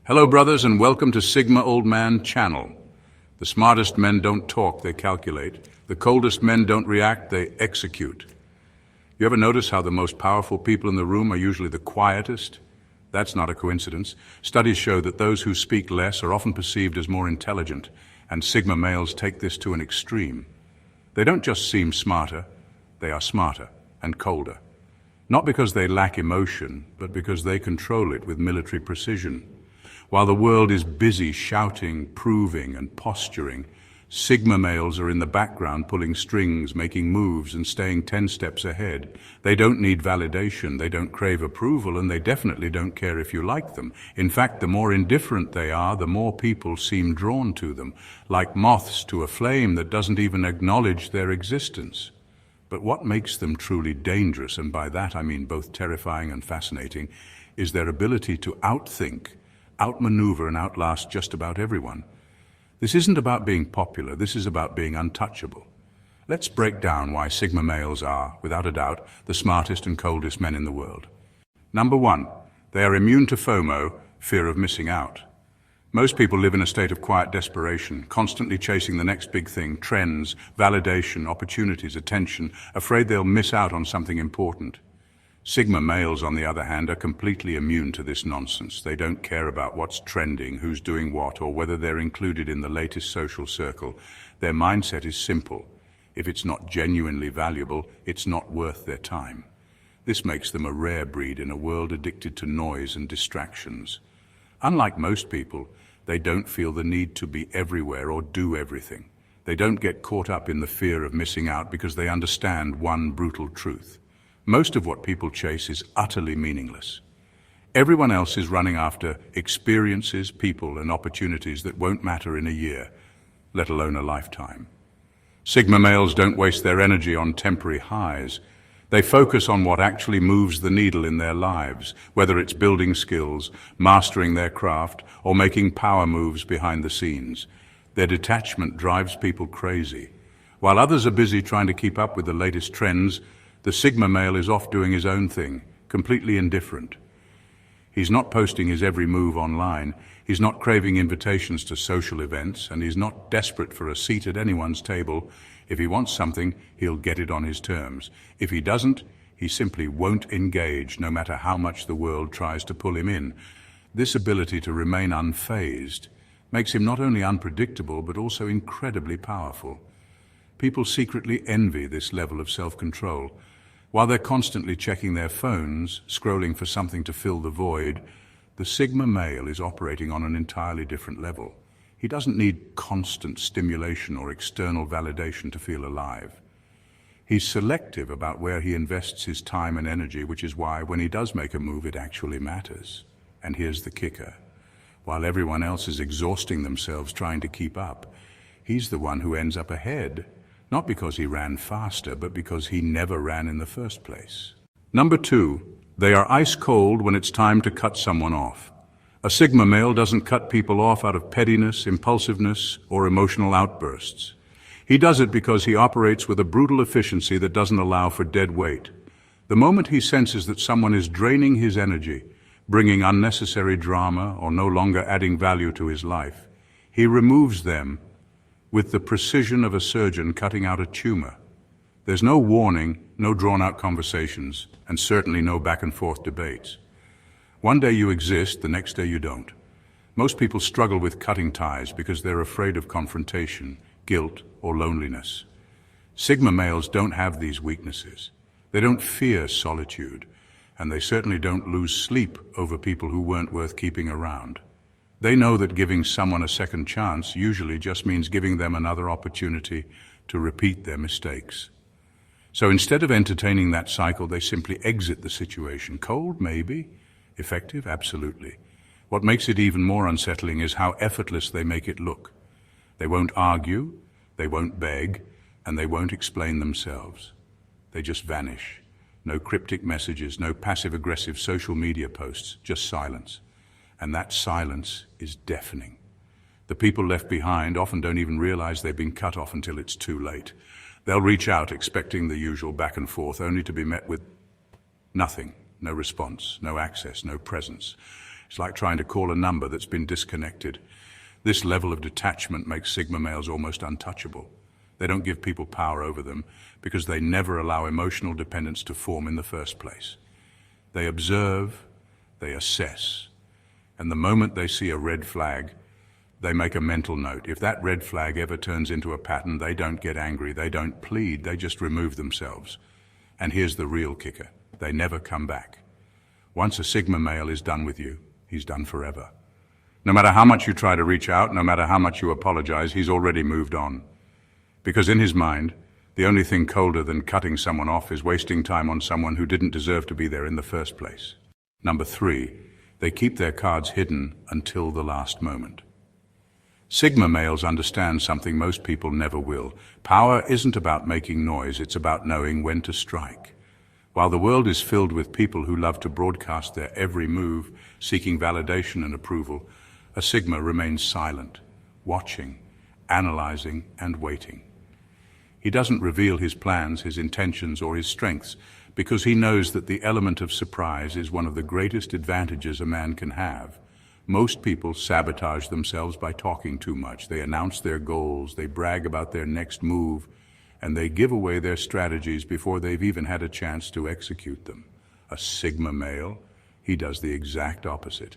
Hello, brothers, and welcome to Sigma Old Man Channel. The smartest men don't talk, they calculate. The coldest men don't react, they execute. You ever notice how the most powerful people in the room are usually the quietest? That's not a coincidence. Studies show that those who speak less are often perceived as more intelligent, and Sigma males take this to an extreme. They don't just seem smarter, they are smarter and colder. Not because they lack emotion, but because they control it with military precision. While the world is busy shouting, proving, and posturing, Sigma males are in the background pulling strings, making moves, and staying 10 steps ahead. They don't need validation, they don't crave approval, and they definitely don't care if you like them. In fact, the more indifferent they are, the more people seem drawn to them, like moths to a flame that doesn't even acknowledge their existence. But what makes them truly dangerous, and by that I mean both terrifying and fascinating, is their ability to outthink, outmaneuver, and outlast just about everyone. This isn't about being popular, this is about being untouchable. Let's break down why Sigma males are, without a doubt, the smartest and coldest men in the world. Number one, they are immune to FOMO, fear of missing out. Most people live in a state of quiet desperation, constantly chasing the next big thing, trends, validation, opportunities, attention, afraid they'll miss out on something important. Sigma males, on the other hand, are completely immune to this nonsense. They don't care about what's trending, who's doing what, or whether they're included in the latest social circle. Their mindset is simple. If it's not genuinely valuable, it's not worth their time. This makes them a rare breed in a world addicted to noise and distractions. Unlike most people, they don't feel the need to be everywhere or do everything. They don't get caught up in the fear of missing out because they understand one brutal truth. Most of what people chase is utterly meaningless. Everyone else is running after experiences, people, and opportunities that won't matter in a year, let alone a lifetime. Sigma males don't waste their energy on temporary highs. They focus on what actually moves the needle in their lives, whether it's building skills, mastering their craft, or making power moves behind the scenes. Their detachment drives people crazy. While others are busy trying to keep up with the latest trends, the Sigma male is off doing his own thing, completely indifferent. He's not posting his every move online, he's not craving invitations to social events, and he's not desperate for a seat at anyone's table. If he wants something, he'll get it on his terms. If he doesn't, he simply won't engage, no matter how much the world tries to pull him in. This ability to remain unfazed makes him not only unpredictable, but also incredibly powerful. People secretly envy this level of self-control. While they're constantly checking their phones, scrolling for something to fill the void, the Sigma male is operating on an entirely different level. He doesn't need constant stimulation or external validation to feel alive. He's selective about where he invests his time and energy, which is why when he does make a move, it actually matters. And here's the kicker. While everyone else is exhausting themselves trying to keep up, he's the one who ends up ahead. Not because he ran faster, but because he never ran in the first place. Number two, they are ice cold when it's time to cut someone off. A Sigma male doesn't cut people off out of pettiness, impulsiveness, or emotional outbursts. He does it because he operates with a brutal efficiency that doesn't allow for dead weight. The moment he senses that someone is draining his energy, bringing unnecessary drama, or no longer adding value to his life, he removes them with the precision of a surgeon cutting out a tumor. There's no warning, no drawn-out conversations, and certainly no back-and-forth debates. One day you exist, the next day you don't. Most people struggle with cutting ties because they're afraid of confrontation, guilt, or loneliness. Sigma males don't have these weaknesses. They don't fear solitude, and they certainly don't lose sleep over people who weren't worth keeping around. They know that giving someone a second chance usually just means giving them another opportunity to repeat their mistakes. So instead of entertaining that cycle, they simply exit the situation. Cold, maybe. Effective, absolutely. What makes it even more unsettling is how effortless they make it look. They won't argue, they won't beg, and they won't explain themselves. They just vanish. No cryptic messages, no passive-aggressive social media posts, just silence. And that silence is deafening. The people left behind often don't even realize they've been cut off until it's too late. They'll reach out expecting the usual back and forth, only to be met with nothing, no response, no access, no presence. It's like trying to call a number that's been disconnected. This level of detachment makes Sigma males almost untouchable. They don't give people power over them because they never allow emotional dependence to form in the first place. They observe, they assess, and the moment they see a red flag, they make a mental note. If that red flag ever turns into a pattern, they don't get angry, they don't plead, they just remove themselves. And here's the real kicker: they never come back. Once a Sigma male is done with you, he's done forever. No matter how much you try to reach out, no matter how much you apologize, he's already moved on. Because in his mind, the only thing colder than cutting someone off is wasting time on someone who didn't deserve to be there in the first place. Number 3, they keep their cards hidden until the last moment. Sigma males understand something most people never will. Power isn't about making noise, it's about knowing when to strike. While the world is filled with people who love to broadcast their every move, seeking validation and approval, a Sigma remains silent, watching, analyzing, and waiting. He doesn't reveal his plans, his intentions, or his strengths because he knows that the element of surprise is one of the greatest advantages a man can have. Most people sabotage themselves by talking too much. They announce their goals, they brag about their next move, and they give away their strategies before they've even had a chance to execute them. A Sigma male, he does the exact opposite.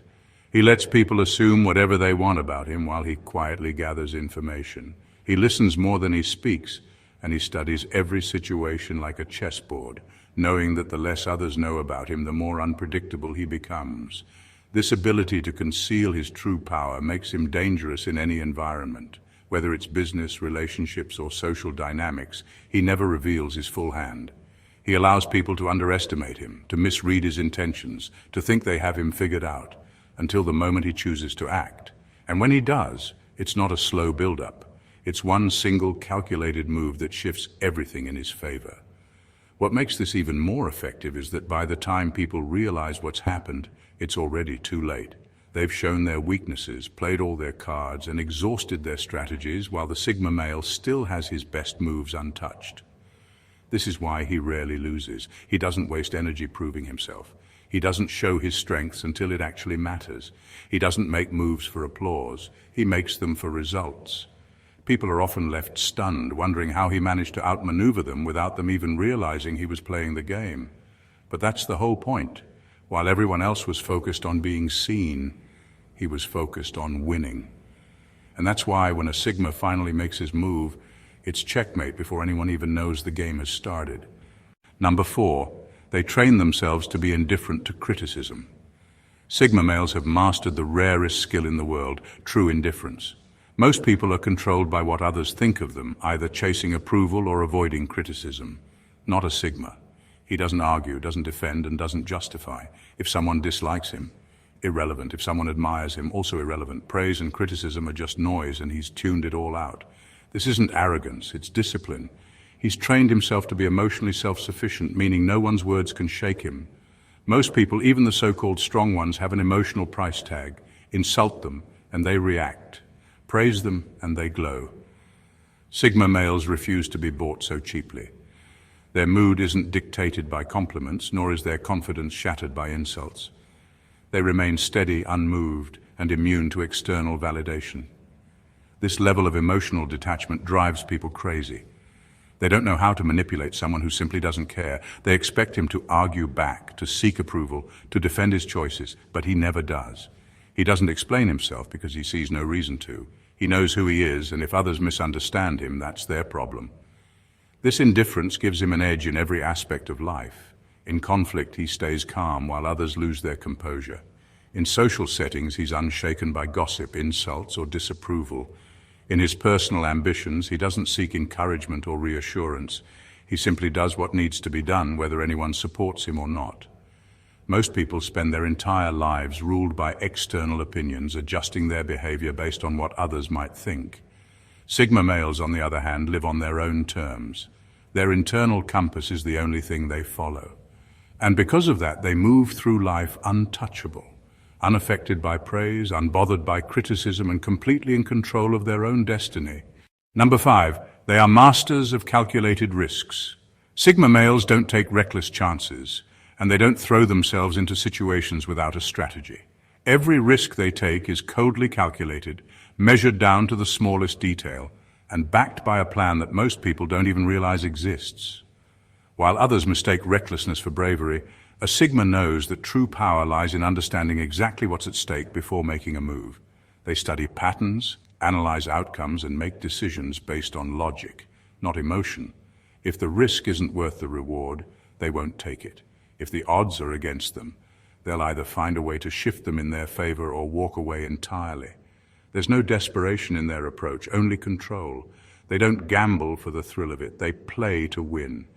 He lets people assume whatever they want about him while he quietly gathers information. He listens more than he speaks, and he studies every situation like a chessboard, knowing that the less others know about him, the more unpredictable he becomes. This ability to conceal his true power makes him dangerous in any environment. Whether it's business, relationships, or social dynamics, he never reveals his full hand. He allows people to underestimate him, to misread his intentions, to think they have him figured out, until the moment he chooses to act. And when he does, it's not a slow build-up. It's one single calculated move that shifts everything in his favor. What makes this even more effective is that by the time people realize what's happened, it's already too late. They've shown their weaknesses, played all their cards, and exhausted their strategies, while the Sigma male still has his best moves untouched. This is why he rarely loses. He doesn't waste energy proving himself. He doesn't show his strengths until it actually matters. He doesn't make moves for applause. He makes them for results. People are often left stunned, wondering how he managed to outmaneuver them without them even realizing he was playing the game. But that's the whole point. While everyone else was focused on being seen, he was focused on winning. And that's why when a Sigma finally makes his move, it's checkmate before anyone even knows the game has started. Number 4, they train themselves to be indifferent to criticism. Sigma males have mastered the rarest skill in the world, true indifference. Most people are controlled by what others think of them, either chasing approval or avoiding criticism. Not a Sigma. He doesn't argue, doesn't defend, and doesn't justify. If someone dislikes him, irrelevant. If someone admires him, also irrelevant. Praise and criticism are just noise, and he's tuned it all out. This isn't arrogance, it's discipline. He's trained himself to be emotionally self-sufficient, meaning no one's words can shake him. Most people, even the so-called strong ones, have an emotional price tag. Insult them, and they react. Praise them, and they glow. Sigma males refuse to be bought so cheaply. Their mood isn't dictated by compliments, nor is their confidence shattered by insults. They remain steady, unmoved, and immune to external validation. This level of emotional detachment drives people crazy. They don't know how to manipulate someone who simply doesn't care. They expect him to argue back, to seek approval, to defend his choices, but he never does. He doesn't explain himself because he sees no reason to. He knows who he is, and if others misunderstand him, that's their problem. This indifference gives him an edge in every aspect of life. In conflict, he stays calm while others lose their composure. In social settings, he's unshaken by gossip, insults, or disapproval. In his personal ambitions, he doesn't seek encouragement or reassurance. He simply does what needs to be done, whether anyone supports him or not. Most people spend their entire lives ruled by external opinions, adjusting their behavior based on what others might think. Sigma males, on the other hand, live on their own terms. Their internal compass is the only thing they follow. And because of that, they move through life untouchable, unaffected by praise, unbothered by criticism, and completely in control of their own destiny. Number 5, they are masters of calculated risks. Sigma males don't take reckless chances, and they don't throw themselves into situations without a strategy. Every risk they take is coldly calculated, measured down to the smallest detail, and backed by a plan that most people don't even realize exists. While others mistake recklessness for bravery, a Sigma knows that true power lies in understanding exactly what's at stake before making a move. They study patterns, analyze outcomes, and make decisions based on logic, not emotion. If the risk isn't worth the reward, they won't take it. If the odds are against them, they'll either find a way to shift them in their favor or walk away entirely. There's no desperation in their approach, only control. They don't gamble for the thrill of it, they play to win.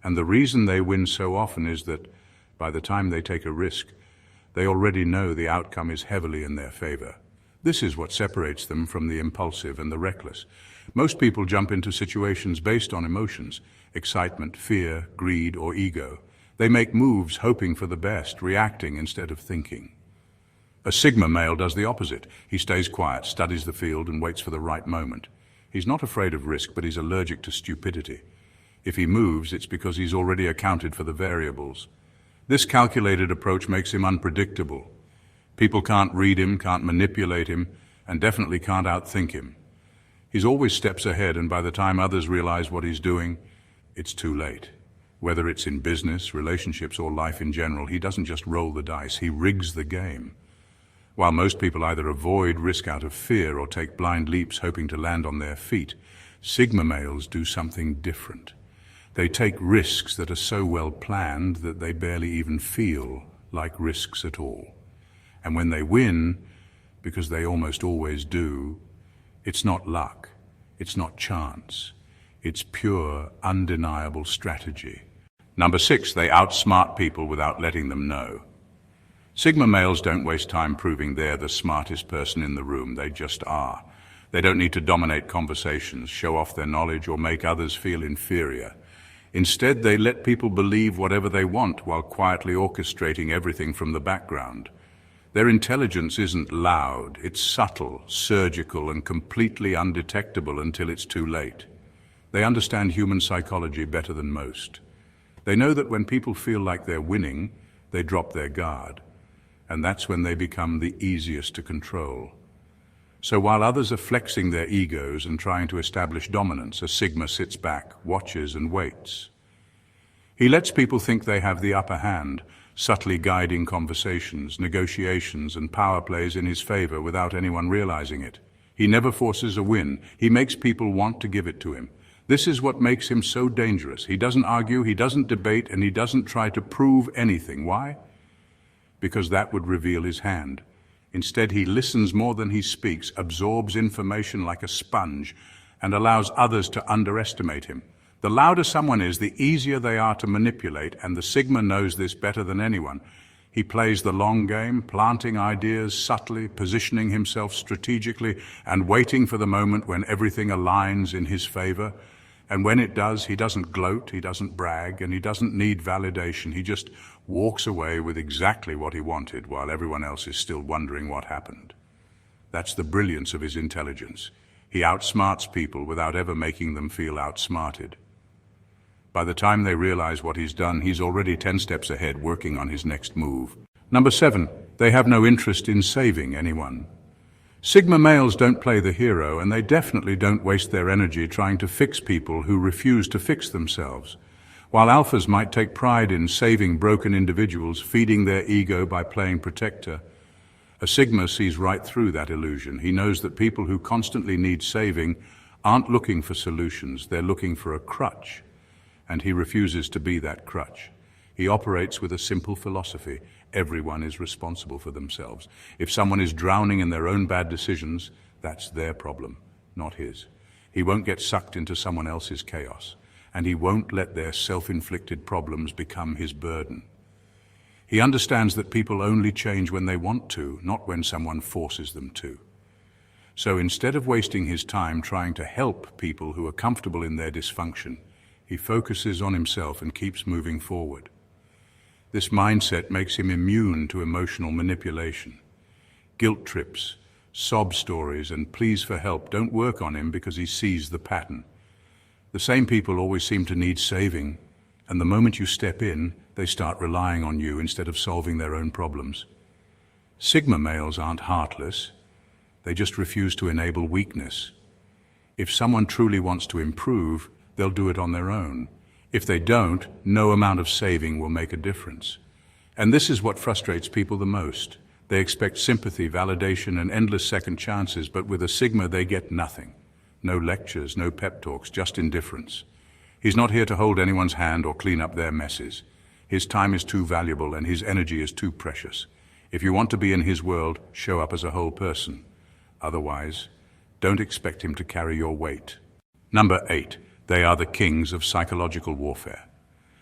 And the reason they win so often is that by the time they take a risk, they already know the outcome is heavily in their favor. This is what separates them from the impulsive and the reckless. Most people jump into situations based on emotions, excitement, fear, greed, or ego. They make moves hoping for the best, reacting instead of thinking. A Sigma male does the opposite. He stays quiet, studies the field, and waits for the right moment. He's not afraid of risk, but he's allergic to stupidity. If he moves, it's because he's already accounted for the variables. This calculated approach makes him unpredictable. People can't read him, can't manipulate him, and definitely can't outthink him. He's always steps ahead, and by the time others realize what he's doing, it's too late. Whether it's in business, relationships, or life in general, he doesn't just roll the dice, he rigs the game. While most people either avoid risk out of fear or take blind leaps hoping to land on their feet, Sigma males do something different. They take risks that are so well planned that they barely even feel like risks at all. And when they win, because they almost always do, it's not luck, it's not chance, it's pure, undeniable strategy. Number 6, they outsmart people without letting them know. Sigma males don't waste time proving they're the smartest person in the room, they just are. They don't need to dominate conversations, show off their knowledge, or make others feel inferior. Instead, they let people believe whatever they want while quietly orchestrating everything from the background. Their intelligence isn't loud, it's subtle, surgical, and completely undetectable until it's too late. They understand human psychology better than most. They know that when people feel like they're winning, they drop their guard, and that's when they become the easiest to control. So while others are flexing their egos and trying to establish dominance, a Sigma sits back, watches, and waits. He lets people think they have the upper hand, subtly guiding conversations, negotiations, and power plays in his favor without anyone realizing it. He never forces a win. He makes people want to give it to him. This is what makes him so dangerous. He doesn't argue, he doesn't debate, and he doesn't try to prove anything. Why? Because that would reveal his hand. Instead, he listens more than he speaks, absorbs information like a sponge, and allows others to underestimate him. The louder someone is, the easier they are to manipulate, and the Sigma knows this better than anyone. He plays the long game, planting ideas subtly, positioning himself strategically, and waiting for the moment when everything aligns in his favor. And when it does, he doesn't gloat, he doesn't brag, and he doesn't need validation. He just walks away with exactly what he wanted while everyone else is still wondering what happened. That's the brilliance of his intelligence. He outsmarts people without ever making them feel outsmarted. By the time they realize what he's done, he's already 10 steps ahead, working on his next move. Number 7, they have no interest in saving anyone. Sigma males don't play the hero, and they definitely don't waste their energy trying to fix people who refuse to fix themselves. While alphas might take pride in saving broken individuals, feeding their ego by playing protector, a Sigma sees right through that illusion. He knows that people who constantly need saving aren't looking for solutions, they're looking for a crutch, and he refuses to be that crutch. He operates with a simple philosophy: everyone is responsible for themselves. If someone is drowning in their own bad decisions, that's their problem, not his. He won't get sucked into someone else's chaos, and he won't let their self-inflicted problems become his burden. He understands that people only change when they want to, not when someone forces them to. So instead of wasting his time trying to help people who are comfortable in their dysfunction, he focuses on himself and keeps moving forward. This mindset makes him immune to emotional manipulation. Guilt trips, sob stories, and pleas for help don't work on him because he sees the pattern. The same people always seem to need saving, and the moment you step in, they start relying on you instead of solving their own problems. Sigma males aren't heartless. They just refuse to enable weakness. If someone truly wants to improve, they'll do it on their own. If they don't, no amount of saving will make a difference. And this is what frustrates people the most. They expect sympathy, validation, and endless second chances, but with a Sigma they get nothing. No lectures, no pep talks, just indifference. He's not here to hold anyone's hand or clean up their messes. His time is too valuable and his energy is too precious. If you want to be in his world, show up as a whole person. Otherwise, don't expect him to carry your weight. Number 8. They are the kings of psychological warfare.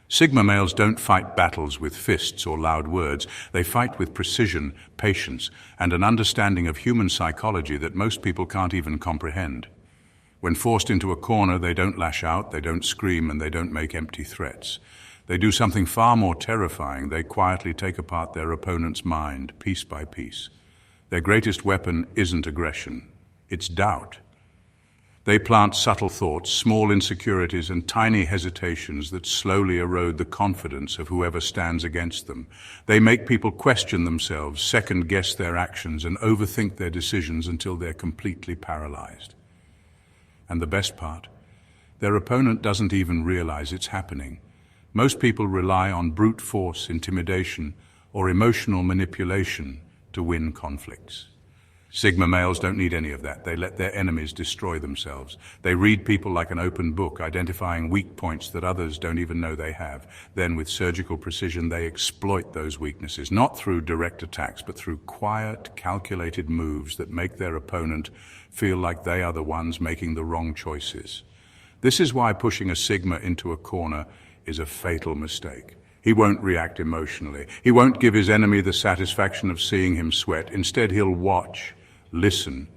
Sigma males don't fight battles with fists or loud words. They fight with precision, patience, and an understanding of human psychology that most people can't even comprehend. When forced into a corner, they don't lash out, they don't scream, and they don't make empty threats. They do something far more terrifying. They quietly take apart their opponent's mind, piece by piece. Their greatest weapon isn't aggression, it's doubt. They plant subtle thoughts, small insecurities, and tiny hesitations that slowly erode the confidence of whoever stands against them. They make people question themselves, second-guess their actions, and overthink their decisions until they're completely paralyzed. And the best part, their opponent doesn't even realize it's happening. Most people rely on brute force, intimidation, or emotional manipulation to win conflicts. Sigma males don't need any of that. They let their enemies destroy themselves. They read people like an open book, identifying weak points that others don't even know they have. Then, with surgical precision, they exploit those weaknesses, not through direct attacks, but through quiet, calculated moves that make their opponent feel like they are the ones making the wrong choices. This is why pushing a Sigma into a corner is a fatal mistake. He won't react emotionally. He won't give his enemy the satisfaction of seeing him sweat. Instead, he'll watch, listen,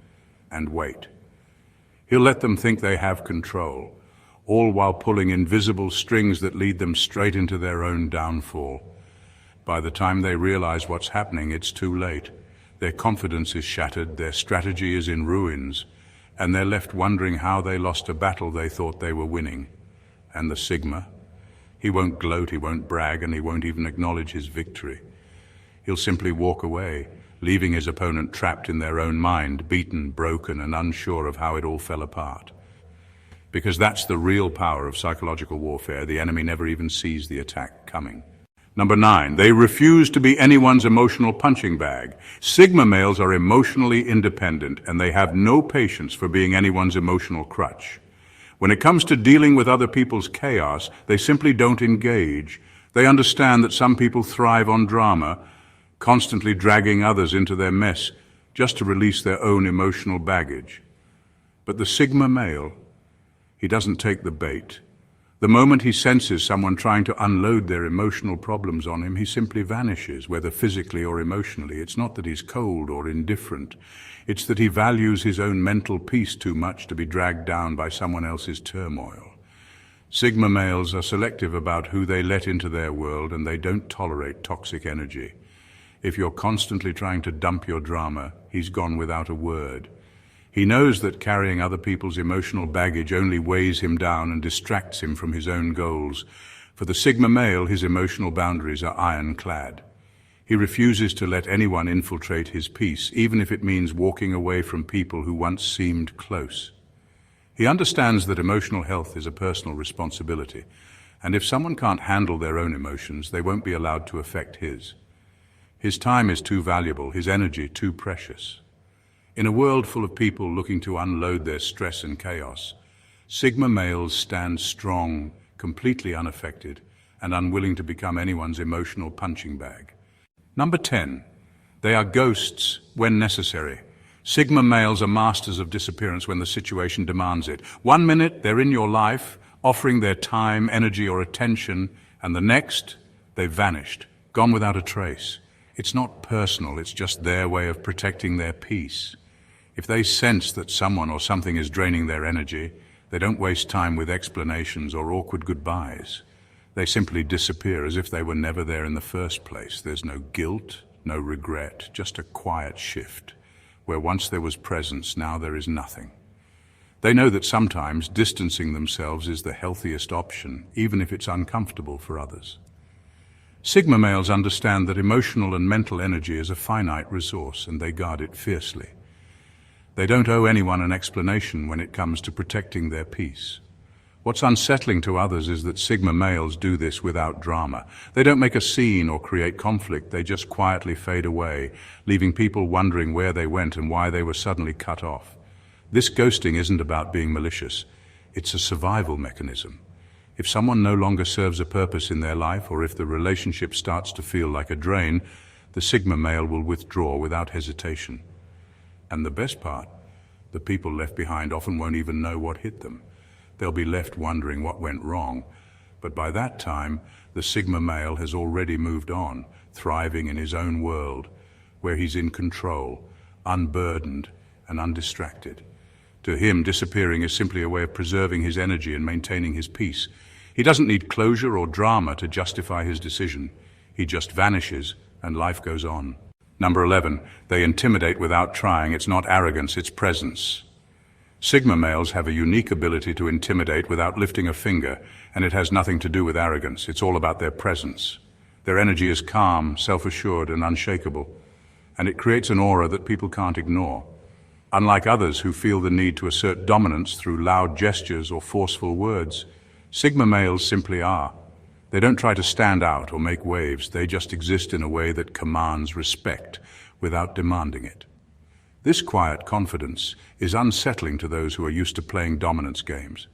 and wait. He'll let them think they have control, all while pulling invisible strings that lead them straight into their own downfall. By the time they realize what's happening, it's too late. Their confidence is shattered, their strategy is in ruins, and they're left wondering how they lost a battle they thought they were winning. And the Sigma? He won't gloat, he won't brag, and he won't even acknowledge his victory. He'll simply walk away, leaving his opponent trapped in their own mind, beaten, broken, and unsure of how it all fell apart. Because that's the real power of psychological warfare. The enemy never even sees the attack coming. Number 9, they refuse to be anyone's emotional punching bag. Sigma males are emotionally independent, and they have no patience for being anyone's emotional crutch. When it comes to dealing with other people's chaos, they simply don't engage. They understand that some people thrive on drama, constantly dragging others into their mess just to release their own emotional baggage. But the Sigma male, he doesn't take the bait. The moment he senses someone trying to unload their emotional problems on him, he simply vanishes, whether physically or emotionally. It's not that he's cold or indifferent. It's that he values his own mental peace too much to be dragged down by someone else's turmoil. Sigma males are selective about who they let into their world, and they don't tolerate toxic energy. If you're constantly trying to dump your drama, he's gone without a word. He knows that carrying other people's emotional baggage only weighs him down and distracts him from his own goals. For the Sigma male, his emotional boundaries are ironclad. He refuses to let anyone infiltrate his peace, even if it means walking away from people who once seemed close. He understands that emotional health is a personal responsibility, and if someone can't handle their own emotions, they won't be allowed to affect his. His time is too valuable, his energy too precious. In a world full of people looking to unload their stress and chaos, Sigma males stand strong, completely unaffected, and unwilling to become anyone's emotional punching bag. Number 10, they are ghosts when necessary. Sigma males are masters of disappearance when the situation demands it. 1 minute, they're in your life, offering their time, energy, or attention, and the next, they've vanished, gone without a trace. It's not personal, it's just their way of protecting their peace. If they sense that someone or something is draining their energy, they don't waste time with explanations or awkward goodbyes. They simply disappear as if they were never there in the first place. There's no guilt, no regret, just a quiet shift. Where once there was presence, now there is nothing. They know that sometimes distancing themselves is the healthiest option, even if it's uncomfortable for others. Sigma males understand that emotional and mental energy is a finite resource, and they guard it fiercely. They don't owe anyone an explanation when it comes to protecting their peace. What's unsettling to others is that Sigma males do this without drama. They don't make a scene or create conflict, they just quietly fade away, leaving people wondering where they went and why they were suddenly cut off. This ghosting isn't about being malicious, it's a survival mechanism. If someone no longer serves a purpose in their life, or if the relationship starts to feel like a drain, the Sigma male will withdraw without hesitation. And the best part, the people left behind often won't even know what hit them. They'll be left wondering what went wrong. But by that time, the Sigma male has already moved on, thriving in his own world, where he's in control, unburdened and undistracted. To him, disappearing is simply a way of preserving his energy and maintaining his peace. He doesn't need closure or drama to justify his decision. He just vanishes and life goes on. Number 11, they intimidate without trying. It's not arrogance, it's presence. Sigma males have a unique ability to intimidate without lifting a finger, and it has nothing to do with arrogance. It's all about their presence. Their energy is calm, self-assured, and unshakable, and it creates an aura that people can't ignore. Unlike others who feel the need to assert dominance through loud gestures or forceful words, Sigma males simply are. They don't try to stand out or make waves, they just exist in a way that commands respect without demanding it. This quiet confidence is unsettling to those who are used to playing dominance games.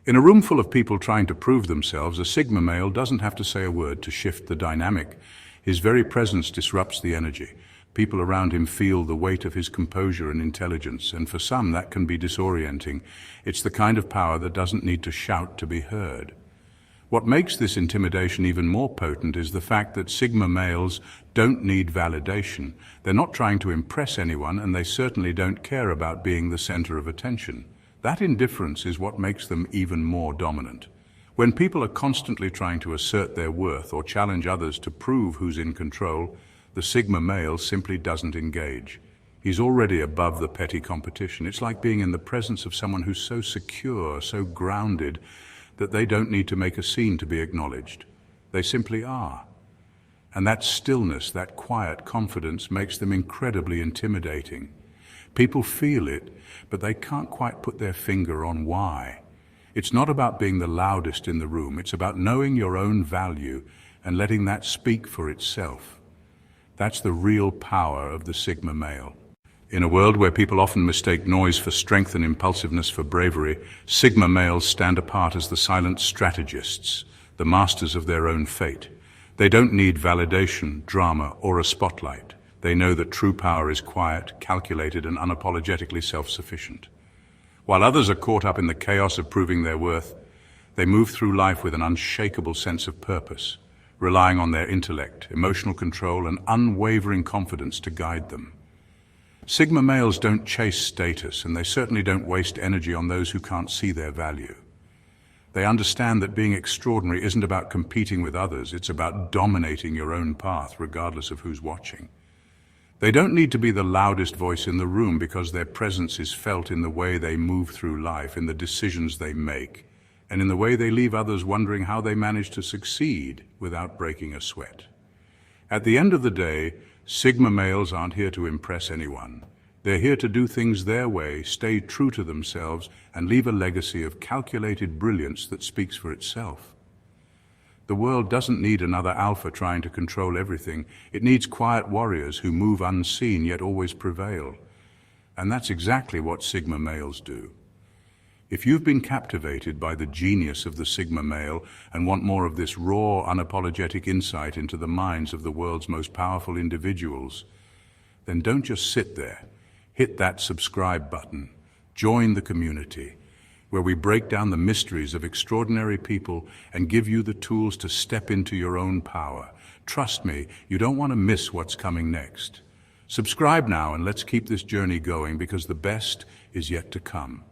In a room full of people trying to prove themselves, a Sigma male doesn't have to say a word to shift the dynamic. His very presence disrupts the energy. People around him feel the weight of his composure and intelligence, and for some that can be disorienting. It's the kind of power that doesn't need to shout to be heard. What makes this intimidation even more potent is the fact that Sigma males don't need validation. They're not trying to impress anyone, and they certainly don't care about being the center of attention. That indifference is what makes them even more dominant. When people are constantly trying to assert their worth or challenge others to prove who's in control, the Sigma male simply doesn't engage. He's already above the petty competition. It's like being in the presence of someone who's so secure, so grounded, that they don't need to make a scene to be acknowledged. They simply are. And that stillness, that quiet confidence makes them incredibly intimidating. People feel it, but they can't quite put their finger on why. It's not about being the loudest in the room. It's about knowing your own value and letting that speak for itself. That's the real power of the Sigma male. In a world where people often mistake noise for strength and impulsiveness for bravery, Sigma males stand apart as the silent strategists, the masters of their own fate. They don't need validation, drama, or a spotlight. They know that true power is quiet, calculated, and unapologetically self-sufficient. While others are caught up in the chaos of proving their worth, they move through life with an unshakable sense of purpose, relying on their intellect, emotional control, and unwavering confidence to guide them. Sigma males don't chase status, and they certainly don't waste energy on those who can't see their value. They understand that being extraordinary isn't about competing with others, it's about dominating your own path, regardless of who's watching. They don't need to be the loudest voice in the room because their presence is felt in the way they move through life, in the decisions they make, and in the way they leave others wondering how they manage to succeed without breaking a sweat. At the end of the day, Sigma males aren't here to impress anyone. They're here to do things their way, stay true to themselves, and leave a legacy of calculated brilliance that speaks for itself. The world doesn't need another alpha trying to control everything. It needs quiet warriors who move unseen yet always prevail. And that's exactly what Sigma males do. If you've been captivated by the genius of the Sigma male and want more of this raw, unapologetic insight into the minds of the world's most powerful individuals, then don't just sit there. Hit that subscribe button. Join the community, where we break down the mysteries of extraordinary people and give you the tools to step into your own power. Trust me, you don't want to miss what's coming next. Subscribe now and let's keep this journey going, because the best is yet to come.